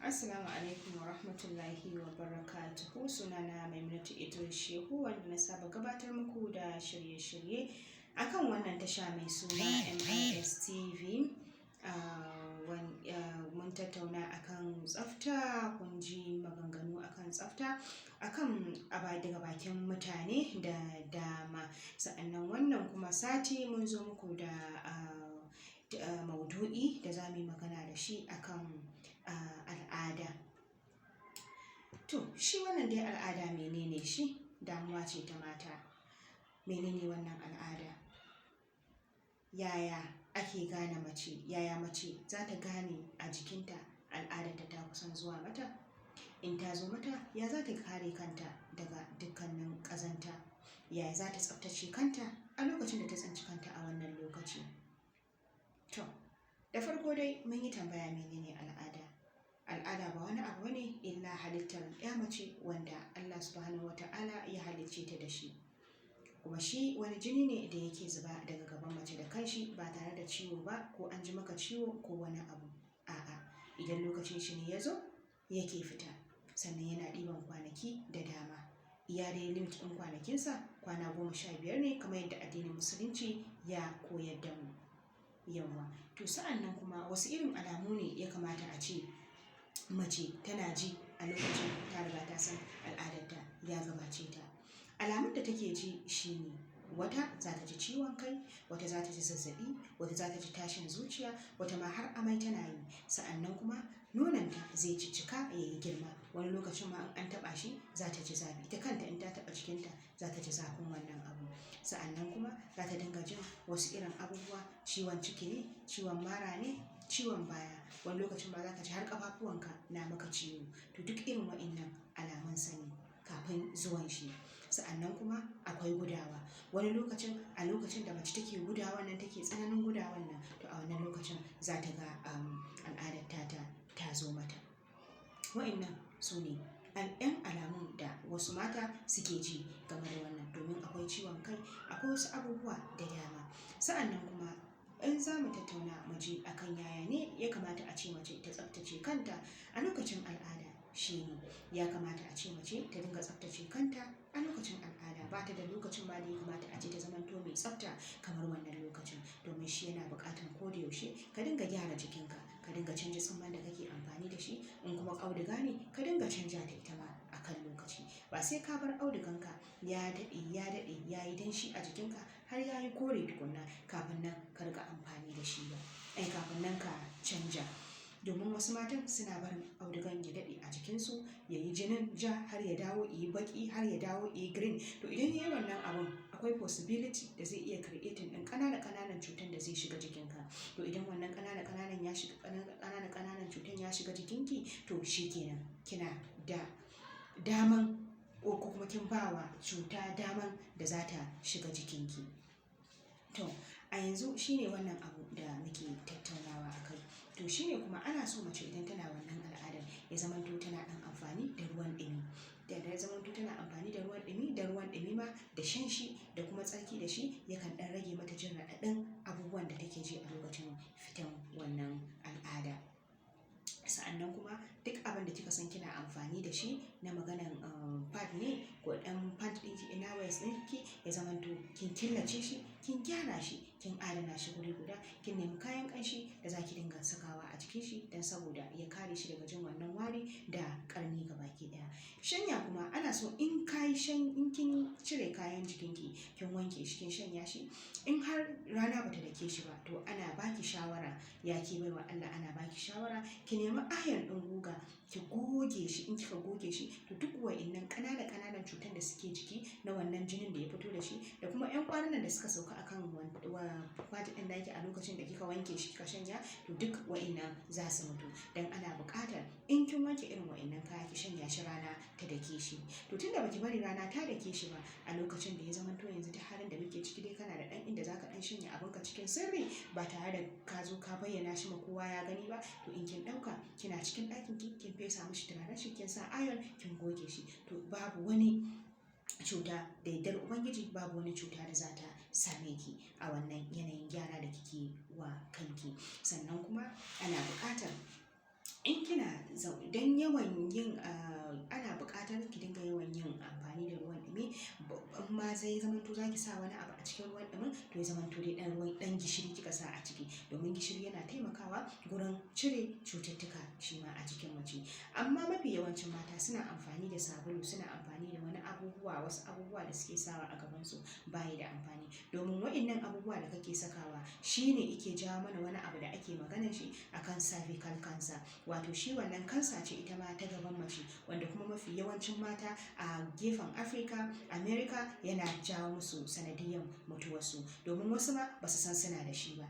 Assalamu alaikum wa rahmatullahi wa barakatuhu. Sunana Maimunatu Idris Shehu wanda na saba gabatar muku da shirye-shirye akan wannan tasha mai suna MIS TV. Mun tattauna akan tsafta, kun ji maganganu akan tsafta akan daga bakin mutane da dama. Sa'annan wannan kuma sati mun zo muku da maudu'i da za mu yi magana da shi akan al'ada. To, shi wannan dai al'ada menene shi? Damuwa ce ta mata. Menene wannan al'ada? Yaya ake gane mace? Yaya mace za ta gane a jikinta al'adarta ta kusan zuwa mata? In ta zo mata, ya za ta kare kanta daga dukkanin ƙazanta? Yaya za ta tsaftace kanta a lokacin da ta tsinci kanta a wannan lokaci? To, da farko dai mun yi tambaya menene al'ada? Al'ada ba wani abu ne illa halittar ya mace wanda Allah subhanahu wata'ala ya halicce ta da shi. Kuma shi wani jini ne da yake zuba daga gaban mace da kanshi ba tare da ciwo ba ko an ji maka ciwo ko wani abu. A'a, idan lokacin shi ne ya zo yake fita. Sannan yana ɗiban kwanaki da dama. Iya dai limit ɗin kwanakinsa kwana 15 ne kamar yadda addinin musulunci ya koyar da mu. Yawwa. To sa'an nan kuma wasu irin alamu ne ya kamata a ce mace tana ji a lokacin ta riga ta san al'adarta ya gabace ta. Alamun da take ji shine wata za ta ji ciwon kai, wata za ta ji zazzaɓi, wata za ta ji tashin zuciya, wata ma har amai tana yi. Sa'annan kuma nononta zai ciccika ya yi girma. Wani lokacin ma in an taɓa shi za ta ji zafi. Ita kanta in ta taɓa jikinta za ta ji zafin wannan abu. Sa'annan kuma za ta dinga jin wasu irin abubuwa, ciwon ciki ne, ciwon mara ne, ciwon baya. Wani lokacin ma za ka ji har ƙafafuwanka na maka ciwo. To duk irin waɗannan alamun sani kafin zuwan shi. Sa'annan kuma akwai gudawa. Wani lokacin a lokacin da mace take gudawa nan take tsananin gudawan nan, to a wannan lokacin za ta ga al'adar ta zo mata. Waɗannan su ne 'yan alamun da wasu mata suke ji game da wannan, domin akwai ciwon kai, akwai wasu abubuwa da dama. Sa'annan kuma in za mu tattauna mu ji akan yaya ne ya kamata a ce mace ta tsaftace kanta a lokacin al'ada. Shi ne ya kamata a ce mace ta dinga tsaftace kanta a lokacin al'ada. Ba ta da lokacin ma da ya kamata a ce ta zamanto mai tsafta kamar wannan lokacin, domin shi yana buƙatar koda yaushe ka dinga gyara jikinka, ka dinga canja tsumman da kake amfani da shi. In kuma auduga ne, ka dinga canja ta ita ma a kan lokaci. Ba sai ka bar auduganka ya daɗe ya yi danshi a jikinka har ya yi kore tukunna kafin nan ka riƙa amfani da shi ba. Kafin nan ka canja. Domin wasu matan suna barin audugan ya daɗe a jikinsu, ya yi jinin ja har ya dawo ya yi baƙi har ya dawo ya yi green. To idan ya yi wannan abun akwai possibility da zai iya creating ɗin ƙananan cutan da zai shiga jikinka. To idan wannan ƙananan cutan ya shiga jikinki, to shi kenan kina da daman ko kuma kin ba wa cuta daman da za ta shiga jikinki. To a yanzu shi ne wannan abu da muke tattaunawa a kai. To shi ne kuma ana so mace idan tana wannan al'adar ya zamanto tana ɗan amfani da ruwan ɗumi. Da ya zamanto tana amfani da ruwan ɗumi ma da shan shi da kuma tsarki da shi yakan ɗan rage mata jin raɗaɗin abubuwan da take ji a lokacin fitan wannan al'ada. Sa'annan kuma duk abin da kika san kina amfani da shi na maganan pad ne ko ɗan pad ɗinki ina waist ɗinki ya zamanto kin killace shi, kin gyara shi, kin adana shi guri guda, kin nemi kayan ƙanshi da za ki dinga sakawa a jikin shi don saboda ya kare shi daga jin wannan wari da ƙarni gabaki ɗaya. Shanya kuma ana so in kin cire kayan jikinki kin wanke shi kin shanya shi, in har rana bata dake shi ba, to ana baki shawara, ya ke baiwa Allah, ana baki shawara ki nemi ayon ɗin guga ki goge shi. In kika goge shi, to duk wa'innan ƙananan cutan da suke jiki na wannan jinin da ya fito da shi da kuma 'yan ƙwarunan da suka sauka akan fata ɗin naki a lokacin da kika wanke shi kika shanya, to duk wa'innan za su mutu. Dan ana buƙatar in kin wanke irin wa'innan kaya ki shanya shi rana ta dake shi. To tunda baki bari rana ta dake shi ba, a lokacin da ya zamanto yanzu ta halin da muke ciki dai kana da ɗan inda zaka ɗan shanya abinka cikin sirri ba tare da ka zo ka bayyana shi ma kowa ya gani ba, to in kin ɗauka kina cikin ɗakin ki kin fesa mishi turaren shi, kin sa ayon kin goge shi, to babu wani cuta da yardar Ubangiji, babu wani cuta da za ta same ki a wannan yanayin gyara da kike wa kanki. Sannan kuma ana buƙatar in kina don yawan yin ana buƙatar ki dinga yawan yin amfani da ruwan ɗumi, in ma zai zamanto za ki sa wani abu a cikin ruwan ɗumin to ya zamanto dai ɗan gishiri kika sa a ciki, domin gishiri yana taimakawa gurin cire cututtuka shi ma a jikin mace. Amma mafi yawancin mata suna amfani da sabulu, suna amfani da wani abubuwa, wasu abubuwa da suke sawa a gabansu bayi da amfani, domin waɗannan abubuwa da kake sakawa shine ike jawo mana wani abu da ake maganar shi akan cervical cancer, wato shi wannan kansa ce ita ma ta gaban mace, wanda kuma mafi yawancin mata a gefen Africa, America yana jawo musu sanadiyyar mutuwarsu, domin wasu ma ba su san suna da shi ba.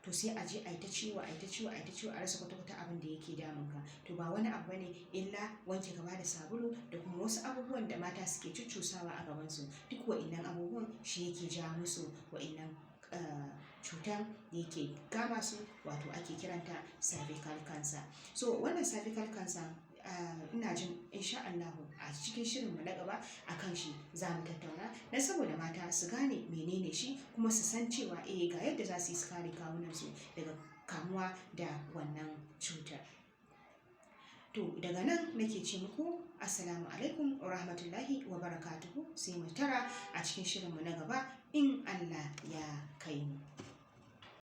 To sai a je a yi ta ciwo a rasa kwata-kwata abin da yake damun ka. To ba wani abu bane illa wanke gaba da sabulu da kuma wasu abubuwan da mata suke cuccusawa a gabansu. Duk wa'innan abubuwan shi yake jawo musu wa'innan cutan da yake kama su, wato ake kiranta cervical cancer. So wannan cervical cancer ina jin insha Allah a cikin shirinmu na gaba akan shi za mu tattauna, na saboda mata su gane menene shi kuma su san cewa ga yadda za su yi su kare kawunansu daga kamuwa da wannan cutar. To daga nan nake ce muku assalamu alaikum wa rahmatullahi wa barakatuhu, sai mu tara a cikin shirinmu na gaba in Allah ya kai mu.